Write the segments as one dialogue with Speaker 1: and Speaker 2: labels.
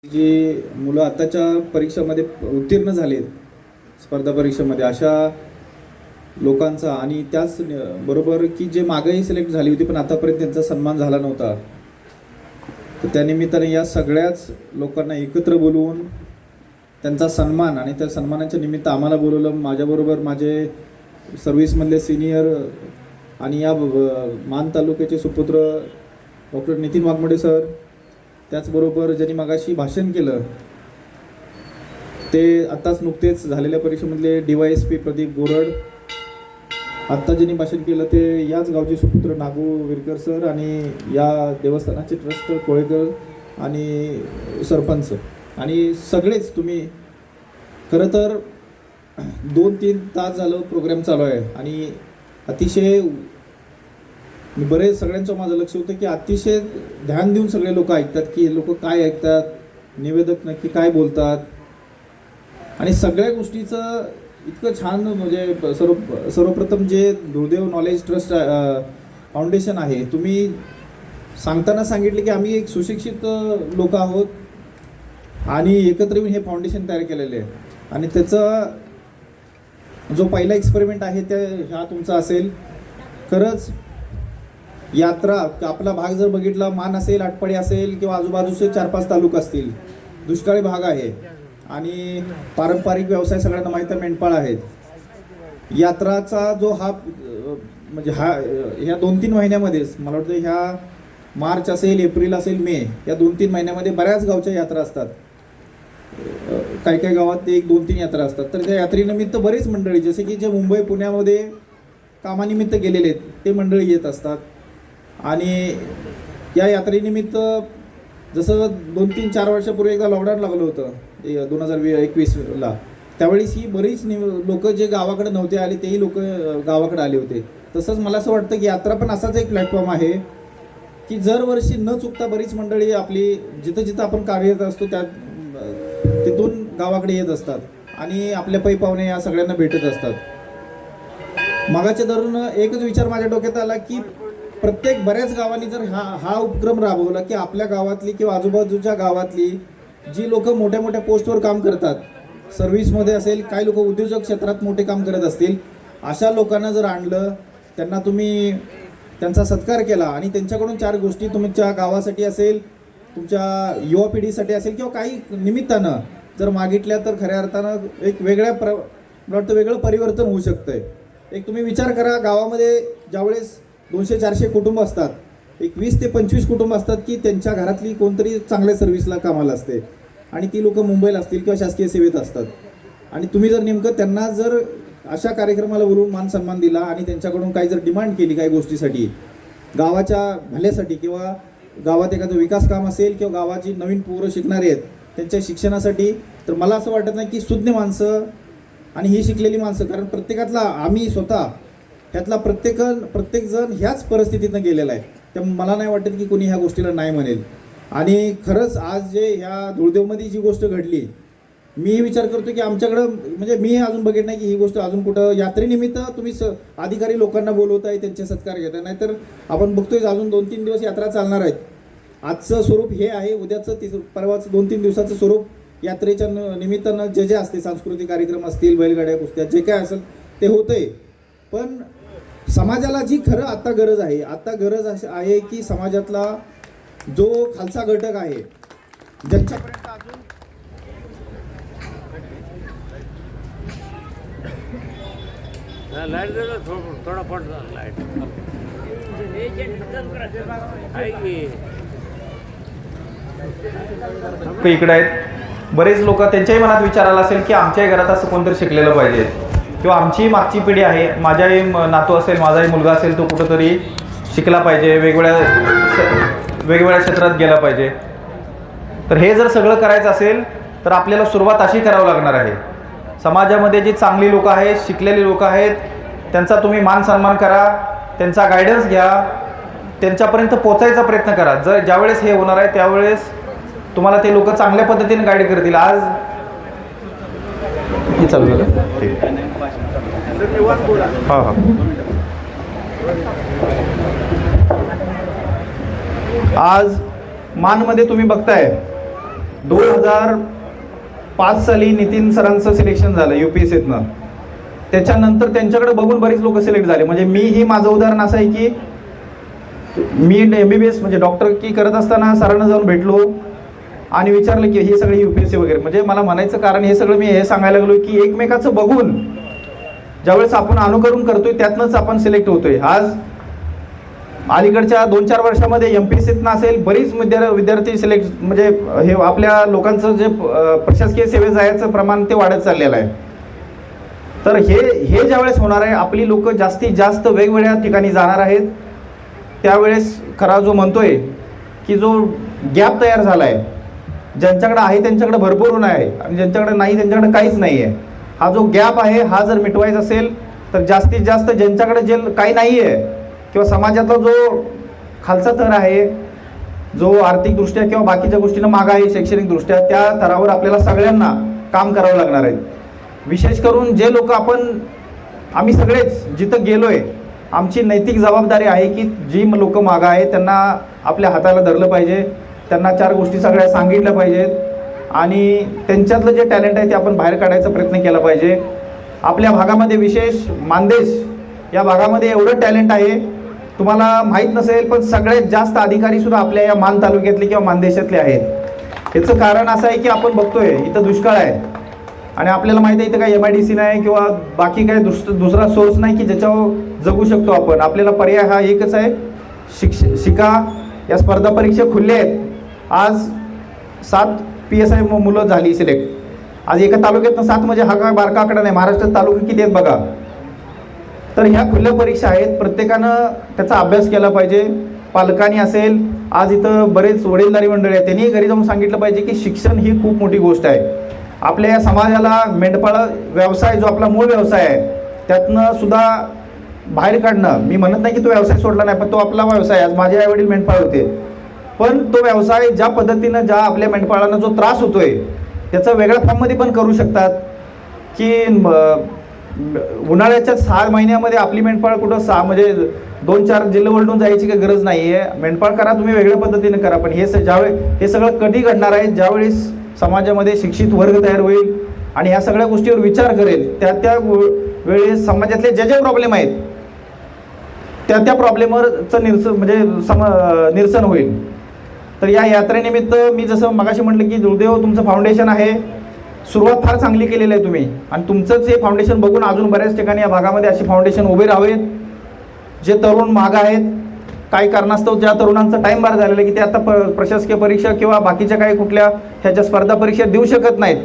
Speaker 1: जी मुलं आताच्या परीक्षामध्ये उत्तीर्ण झालेत, स्पर्धा परीक्षेमध्ये, अशा लोकांचा आणि त्याच बरोबर की जे मागेही सिलेक्ट झाली होती पण आतापर्यंत त्यांचा सन्मान झाला नव्हता, तर त्यानिमित्ताने या सगळ्याच लोकांना एकत्र बोलवून त्यांचा सन्मान आणि त्या सन्मानाच्या निमित्त आम्हाला बोलवलं. माझ्याबरोबर माझे सर्व्हिसमधले सिनियर आणि या मान तालुक्याचे सुपुत्र डॉक्टर नितीन वाघमोडे सर, त्याचबरोबर ज्यांनी मगाशी भाषण केलं ते आत्ताच नुकतेच झालेल्या परीक्षेमधले DYSP प्रदीप गोरड, आत्ता ज्यांनी भाषण केलं ते याच गावचे सुपुत्र नागू विरकर सर आणि या देवस्थानाचे ट्रस्ट कोळेकर आणि सरपंच आणि सगळेच तुम्ही. खरं तर 2-3 तास झालं प्रोग्राम चालू आहे आणि अतिशय बरेच सगळ्यांचं माझं लक्ष होतं की अतिशय ध्यान देऊन सगळे लोक ऐकतात की हे लोक काय ऐकतात, निवेदक नक्की काय बोलतात आणि सगळ्या गोष्टीचं इतकं छान. म्हणजे सर्वप्रथम जे धुळदेव नॉलेज ट्रस्ट फाउंडेशन आहे, तुम्ही सांगताना सांगितले की आम्ही एक सुशिक्षित लोक आहोत आणि एकत्र येऊन हे फाउंडेशन तयार केलेले आहे आणि त्याचा जो पहिला एक्सपेरिमेंट आहे ते हा तुमचा असेल. खरंच यात्रा आपला भाग जर बघितला, मान असेल, आटपाडी असेल किंवा आजूबाजूचे 4-5 तालुका असतील, दुष्काळी भाग आहे आणि पारंपरिक व्यवसाय सगळ्यांना माहीत आहे, मेंढपाळ आहेत. यात्राचा जो हा म्हणजे ह्या 2-3 महिन्यामध्येच मला वाटतं ह्या मार्च असेल, एप्रिल असेल, मे या 2-3 महिन्यामध्ये बऱ्याच गावच्या यात्रा असतात. काही काही गावात 1-2-3 यात्रा असतात. तर त्या यात्रेनिमित्त बरेच मंडळी जसे की जे मुंबई पुण्यामध्ये कामानिमित्त गेलेले आहेत ते मंडळी येत असतात आणि या यात्रेनिमित्त जसं 2-3-4 वर्षापूर्वी एकदा लॉकडाऊन लागलं होतं 2021ला, त्यावेळेस ही बरीच लोक जे गावाकडे नव्हते आले तेही लोक गावाकडे आले होते. तसंच मला असं वाटतं की यात्रा पण असाच एक प्लॅटफॉर्म आहे की दरवर्षी न चुकता बरीच मंडळी आपली जिथं जिथं आपण कार्यरत असतो त्या तिथून गावाकडे येत असतात आणि आपल्या पै पाहुणे या सगळ्यांना भेटत असतात. मागाच्या धरून एकच विचार माझ्या डोक्यात आला की प्रत्येक बऱ्याच गावांनी जर हा उपक्रम राबवला की आपल्या गावातली किंवा आजूबाजूच्या गावातली जी लोक मोठ्या मोठ्या पोस्टवर काम करतात, सर्व्हिसमध्ये असेल, काही लोक उद्योजक क्षेत्रात मोठे काम करत असतील, अशा लोकांना जर आणलं, त्यांना तुम्ही त्यांचा सत्कार केला आणि त्यांच्याकडून 4 गोष्टी तुमच्या गावासाठी असेल, तुमच्या युवा पिढीसाठी असेल किंवा काही निमित्तानं जर मागितल्या तर खऱ्या अर्थानं एक वेगळं परिवर्तन होऊ शकतंय. एक तुम्ही विचार करा, गावामध्ये ज्यावेळेस 200-400 कुटुंब असतात, एक 20 ते 25 कुटुंब असतात की त्यांच्या घरातली कोणतरी चांगल्या सर्व्हिसला कामाला असते आणि ती लोक मुंबईला असतील किंवा शासकीय सेवेत असतात आणि तुम्ही जर नेमकं त्यांना जर अशा कार्यक्रमाला बोलवून मान सन्मान दिला आणि त्यांच्याकडून काही जर डिमांड केली काही गोष्टीसाठी, गावाच्या भल्यासाठी किंवा गावात एखादं विकास काम असेल किंवा गावाची नवीन पोरं शिकणारे आहेत त्यांच्या शिक्षणासाठी, तर मला असं वाटत नाही की सुज्ञ माणसं आणि ही शिकलेली माणसं, कारण प्रत्येकातला आम्ही स्वतः ह्यातला प्रत्येकजण ह्याच परिस्थितीतनं गेलेला आहे, त्यामुळे मला नाही वाटत की कोणी ह्या गोष्टीला नाही म्हणेल. आणि खरंच आज जे ह्या धुळदेवमध्ये जी गोष्ट घडली, मी विचार करतो की आमच्याकडं म्हणजे मी अजून बघितलं नाही की ही गोष्ट अजून कुठं यात्रेनिमित्त तुम्ही अधिकारी लोकांना बोलवताय, त्यांचे सत्कार घेताय. नाहीतर आपण बघतोय अजून 2-3 दिवस यात्रा चालणार आहेत. आजचं स्वरूप हे आहे, उद्याचं परवाचं 2-3 दिवसाचं स्वरूप यात्रेच्या निमित्तानं जे असते, सांस्कृतिक कार्यक्रम असतील, बैलगाड्या, कुस्त्या, जे काय असेल ते होतंय. पण समाजाला जी खरं आता गरज आहे की समाजातला जो खालचा घटक आहे ज्यांच्यापर्यंत अजून
Speaker 2: लाईट थोडा पडला लाईट
Speaker 3: इकडे आहेत बरेच लोक, त्यांच्याही मनात विचार आला असेल की आमच्याही घरात असं कोणतरी शिकलेलं पाहिजे किंवा आमची मागची पिढी आहे, माझाही नातू असेल, माझाही मुलगा असेल, तो कुठंतरी शिकला पाहिजे, वेगवेगळ्या क्षेत्रात गेला पाहिजे. तर हे जर सगळं करायचं असेल तर आपल्याला सुरुवात अशी करावी लागणार आहे. समाजामध्ये जी चांगली लोक आहेत, शिकलेली लोक आहेत, त्यांचा तुम्ही मान सन्मान करा, त्यांचा गायडन्स घ्या, त्यांच्यापर्यंत पोचायचा प्रयत्न करा. ज्यावेळेस हे होणार आहे त्यावेळेस तुम्हाला ते लोक चांगल्या पद्धतीने गाईड करतील. आज हे चालू झालं. हां हां आज मानमध्ये तुम्ही बघताय 2000 2005 साली नितीन सरांचं सिलेक्शन झालं UPSCतनं. त्याच्यानंतर त्यांच्याकडे बघून बरीच लोक सिलेक्ट झाले. म्हणजे मीही माझं उदाहरण असं आहे की मी MBBS म्हणजे डॉक्टर की करत असताना सरांना जाऊन भेटलो आणि विचारलं की हे सगळे UPSC वगैरे. म्हणजे मला म्हणायचं कारण हे सगळं मी हे सांगायला लागलो की एकमेकाचं बघून ज्यावेळेस आपण अनुकरण करतोय त्यातनंच आपण सिलेक्ट होतोय. आज अलीकडच्या 2-4 वर्षामध्ये MPSCतनं असेल बरीच विद्यार्थी सिलेक्ट म्हणजे हे आपल्या लोकांचं जे प्रशासकीय सेवेत जायचं प्रमाण ते वाढत चाललेलं आहे. तर हे ज्यावेळेस होणार आहे आपली लोक जास्तीत जास्त वेगवेगळ्या ठिकाणी जाणार आहेत. त्यावेळेस खरा जो म्हणतोय की जो गॅप तयार झाला आहे, ज्यांच्याकडे आहे त्यांच्याकडे भरपूर आहे आणि ज्यांच्याकडे नाही त्यांच्याकडे काहीच नाही आहे. हा जो गॅप आहे हा जर मिटवायचा असेल तर जास्तीत जास्त ज्यांच्याकडे जे काही नाही आहे किंवा समाजातला जो खालचा थर आहे, जो आर्थिकदृष्ट्या किंवा बाकीच्या गोष्टींना मागं आहे शैक्षणिकदृष्ट्या, त्या थरावर आपल्याला सगळ्यांना काम करावं लागणार आहे. विशेष करून जे लोक आम्ही सगळेच जिथं गेलोय, आमची नैतिक जबाबदारी आहे की जी लोक मागं आहे त्यांना आपल्या हाताला धरलं पाहिजे, त्यांना 4 गोष्टी सगळ्या सांगितल्या पाहिजेत आणि त्यांच्यातलं जे टॅलेंट आहे ते आपण बाहेर काढायचा प्रयत्न केला पाहिजे. आपल्या भागामध्ये विशेष मानदेश या भागामध्ये एवढं टॅलेंट आहे तुम्हाला माहीत नसेल, पण सगळ्यात जास्त अधिकारीसुद्धा आपल्या या मान तालुक्यातले किंवा मानदेशातले आहेत. याचं कारण असं आहे की आपण बघतोय इथं दुष्काळ आहे आणि आपल्याला माहिती आहे इथं काही MIDC नाही किंवा बाकी काही दुसरा सोर्स नाही की ज्याच्यावर जगू शकतो आपण. आपल्याला पर्याय हा एकच आहे, शिका. या स्पर्धा परीक्षा खुल्ल्या आहेत. आज 7 PSI मुलं झाली सिलेक्ट. आज एका तालुक्यातनं 7 म्हणजे हा काय बारका आकडा नाही. महाराष्ट्रात तालुके किती आहेत बघा. तर ह्या खुल्या परीक्षा आहेत, प्रत्येकानं त्याचा अभ्यास केला पाहिजे. पालकांनी असेल, आज इथं बरेच वडीलधारी मंडळी आहेत, त्यांनी घरी जाऊन सांगितलं पाहिजे की शिक्षण ही खूप मोठी गोष्ट आहे. आपल्या या समाजाला मेंढपाळ व्यवसाय जो आपला मूळ व्यवसाय आहे त्यातनं सुद्धा बाहेर काढणं. मी म्हणत नाही की तो व्यवसाय सोडला नाही, पण तो आपला व्यवसाय. आज माझे आईवडील मेंढपाळ होते, पण तो व्यवसाय ज्या पद्धतीनं ज्या आपल्या मेंढपाळांना जो त्रास होतोय त्याचा वेगळ्या फॉर्ममध्ये पण करू शकतात की उन्हाळ्याच्या 6 महिन्यामध्ये आपली मेंढपाळ कुठं म्हणजे 2-4 जिल्हे ओलटून जायची काही गरज नाही आहे. मेंढपाळ करा तुम्ही वेगळ्या पद्धतीने करा, पण हे हे सगळं कधी घडणार आहे ज्यावेळेस समाजामध्ये शिक्षित वर्ग तयार होईल आणि ह्या सगळ्या गोष्टीवर विचार करेल. त्या वेळेस समाजातले जे प्रॉब्लेम आहेत त्या प्रॉब्लेमवरचं निरसन होईल. तर या यात्रेनिमित्त मी जसं मगाशी म्हटलं की दुर्दैव तुमचं फाउंडेशन आहे, सुरुवात फार चांगली केलेली आहे तुम्ही आणि तुमचंच हे फाउंडेशन बघून अजून बऱ्याच ठिकाणी या भागामध्ये अशी फाउंडेशन उभे राहावेत. जे तरुण मागं आहेत, काही कारणास्तव ज्या तरुणांचा टाईम बार झालेला आहे की ते आता प्रशासकीय परीक्षा किंवा बाकीच्या काही कुठल्या ह्याच्या स्पर्धा परीक्षा देऊ शकत नाहीत,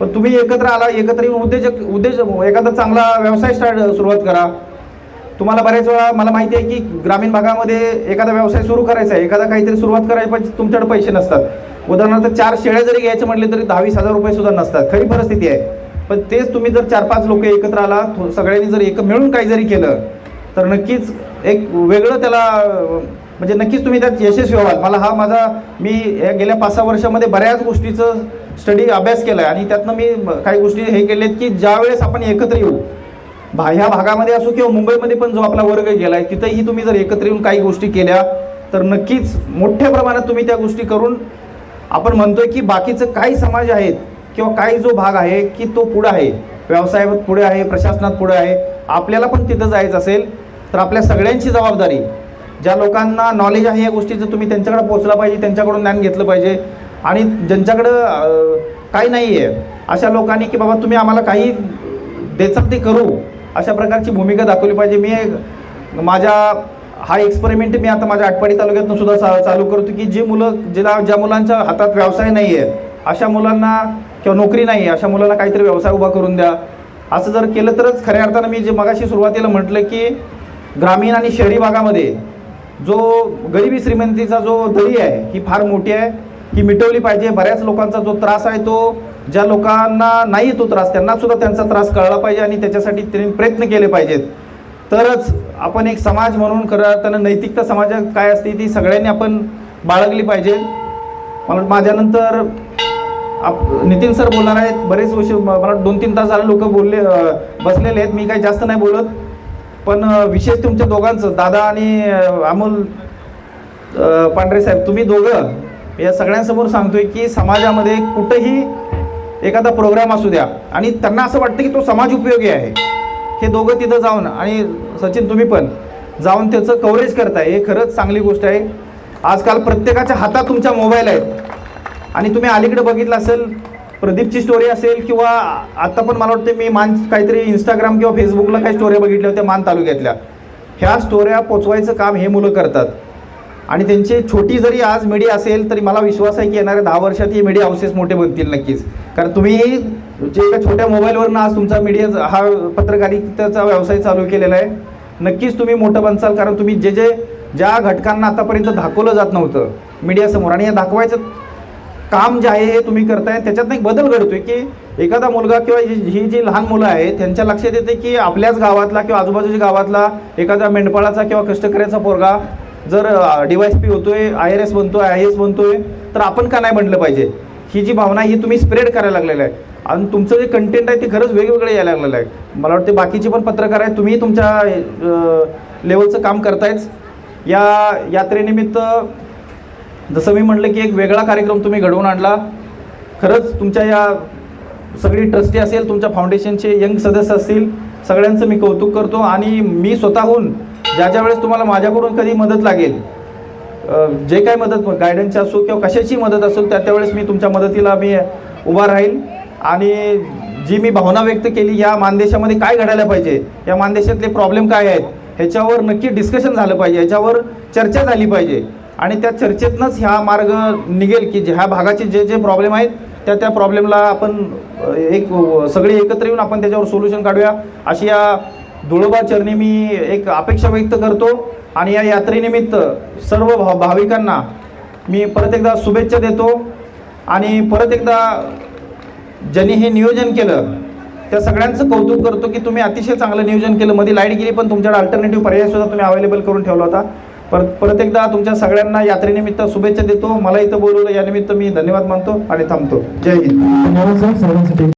Speaker 3: पण तुम्ही एकत्र आला, एकत्र येऊन एखादा चांगला व्यवसाय सुरुवात करा. तुम्हाला बऱ्याच वेळा मला माहिती आहे की ग्रामीण भागामध्ये एखादा व्यवसाय सुरू करायचा आहे, एखादा काहीतरी सुरुवात करायची पण तुमच्याकडे पैसे नसतात. उदाहरणार्थ 4 शेळ्या जरी घ्यायचे म्हटले तरी 10-20 हजार रुपये सुद्धा नसतात. खरी परिस्थिती आहे. पण तेच तुम्ही जर 4-5 लोक एकत्र आला, सगळ्यांनी जर मिळून काही जरी केलं तर नक्कीच एक वेगळं त्याला म्हणजे नक्कीच तुम्ही त्यात यशस्वी व्हाल. मी गेल्या 5-6 वर्षामध्ये बऱ्याच गोष्टीचं अभ्यास केला आहे आणि त्यातनं मी काही गोष्टी हे केलेत की ज्यावेळेस आपण एकत्र येऊ, ह्या भागामध्ये असो किंवा मुंबईमध्ये पण जो आपला वर्ग गेला आहे तिथंही तुम्ही जर एकत्र येऊन काही गोष्टी केल्या तर नक्कीच मोठ्या प्रमाणात तुम्ही त्या गोष्टी करून आपण म्हणतोय की बाकीचं काही समाज आहेत किंवा काही जो भाग आहे की तो पुढे आहे, व्यवसायात पुढे आहे, प्रशासनात पुढे आहे. आपल्याला पण तिथं जायचं असेल तर आपल्या सगळ्यांची जबाबदारी, ज्या लोकांना नॉलेज आहे या गोष्टीचं तुम्ही त्यांच्याकडे पोहोचला पाहिजे, त्यांच्याकडून ज्ञान घेतलं पाहिजे आणि ज्यांच्याकडं काही नाही आहे अशा लोकांनी की बाबा तुम्ही आम्हाला काही द्यायचं ते करू अशा प्रकारची भूमिका दाखवली पाहिजे. हा एक्सपेरिमेंट मी आता माझ्या आटपाडी तालुक्यातून सुद्धा चालू करतो की ज्या मुलांच्या हातात व्यवसाय नाही आहे अशा मुलांना किंवा नोकरी नाही आहे अशा मुलांना काहीतरी व्यवसाय उभा करून द्या. असं जर केलं तरच खऱ्या अर्थानं मी जे मगाशी सुरुवातीला म्हटलं की ग्रामीण आणि शहरी भागामध्ये जो गरिबी श्रीमंतीचा जो दरी आहे ही फार मोठी आहे, ही मिटवली पाहिजे. बऱ्याच लोकांचा जो त्रास आहे तो ज्या लोकांना नाही तो त्रास त्यांना सुद्धा त्यांचा त्रास कळला पाहिजे आणि त्याच्यासाठी त्यांनी प्रयत्न केले पाहिजेत. तरच आपण एक समाज म्हणून खरं अर्थानं नैतिकता समाजात काय असते ती सगळ्यांनी आपण बाळगली पाहिजे. माझ्यानंतर नितीन सर बोलणार आहेत. बरेच विषय मला 2-3 तास झाले लोक बसलेले आहेत. मी काही जास्त नाही बोलत, पण विशेष तुमच्या दोघांचं दादा आणि अमोल पांढरे साहेब तुम्ही दोघं या सगळ्यांसमोर सांगतोय की समाजामध्ये कुठंही एखादा प्रोग्राम असू द्या आणि त्यांना असं वाटतं की तो समाज उपयोगी आहे, हे दोघं तिथं जाऊन, आणि सचिन तुम्ही पण जाऊन त्याचं कव्हरेज करताय, हे खरंच चांगली गोष्ट आहे. आजकाल प्रत्येकाच्या हातात तुमच्या मोबाईल आहेत आणि तुम्ही अलीकडे बघितलं असेल, प्रदीपची स्टोरी असेल किंवा आता पण मला वाटतं मी काहीतरी इंस्टाग्राम किंवा फेसबुकला काही स्टोऱ्या बघितल्या होत्या मान तालुक्यातल्या, ह्या स्टोऱ्या पोचवायचं काम हे मुलं करतात. आणि त्यांची छोटी जरी आज मीडिया असेल तरी मला विश्वास आहे की येणाऱ्या 10 वर्षात ही मीडिया हाऊसेस मोठे बनतील नक्कीच. कारण तुम्ही जे एका छोट्या मोबाईलवरनं आज तुमचा मीडिया हा पत्रकारितेचा व्यवसाय चालू केलेला आहे, नक्कीच तुम्ही मोठं बनसाल. कारण तुम्ही ज्या घटकांना आतापर्यंत दाखवलं जात नव्हतं मीडियासमोर, आणि हे दाखवायचं काम जे आहे हे तुम्ही करताय, त्याच्यात एक बदल घडतोय की एखादा मुलगा किंवा ही जी लहान मुलं आहेत त्यांच्या लक्षात येते की आपल्याच गावातला किंवा आजूबाजूच्या गावातला एखादा मेंढपाळाचा किंवा कष्टकऱ्याचा पोरगा जर DYSP होतोय, IRS बनतोय, IAS बनतोय, तर आपण का नाही बनलं पाहिजे, ही जी भावना ही तुम्ही स्प्रेड करायला लागलेलं आहे. आणि तुमचं जे कंटेंट आहे ते खरंच वेगवेगळे यायला लागलेलं आहे. मला वाटते बाकीचे पण पत्रकार आहेत, तुम्ही तुमच्या लेवलचं काम करतायच. या यात्रेनिमित्त जसं मी म्हटलं की एक वेगळा कार्यक्रम तुम्ही घडवून आणला. खरंच तुमच्या या सगळी ट्रस्टी असेल, तुमच्या फाउंडेशनचे यंग सदस्य असतील, सगळ्यांचं मी कौतुक करतो. आणि मी स्वतःहून ज्या वेळेस तुम्हाला माझ्याकडून कधी मदत लागेल, जे काय मदत गायडन्स असो किंवा कशाची मदत असेल, त्यावेळेस मी तुमच्या मदतीला मी उभा राहील. आणि जी मी भावना व्यक्त केली, या मानदेशामध्ये काय घडायला पाहिजे, या मानदेशातले प्रॉब्लेम काय आहेत, ह्याच्यावर नक्की डिस्कशन झालं पाहिजे, ह्याच्यावर चर्चा झाली पाहिजे. आणि त्या चर्चेतनंच ह्या मार्ग निघेल की ह्या भागाचे जे प्रॉब्लेम आहेत त्या प्रॉब्लेमला आपण सगळे एकत्र येऊन आपण त्याच्यावर सोल्युशन काढूया, अशी या धुळोबा चरणी मी एक अपेक्षा व्यक्त करतो. आणि या यात्रेनिमित्त सर्व भाविकांना मी परत एकदा शुभेच्छा देतो. आणि परत एकदा ज्यांनी हे नियोजन केलं त्या सगळ्यांचं कौतुक करतो की तुम्ही अतिशय चांगलं नियोजन केलं. मध्ये लाईट गेली पण तुमच्याकडे अल्टरनेटिव्ह पर्याय सुद्धा तुम्ही अवेलेबल करून ठेवला होता. परत एकदा तुमच्या सगळ्यांना यात्रेनिमित्त शुभेच्छा देतो. मला इथं बोलवलं यानिमित्त मी धन्यवाद मानतो आणि थांबतो. जय हिंद.
Speaker 4: धन्यवाद सर सर्वांसाठी.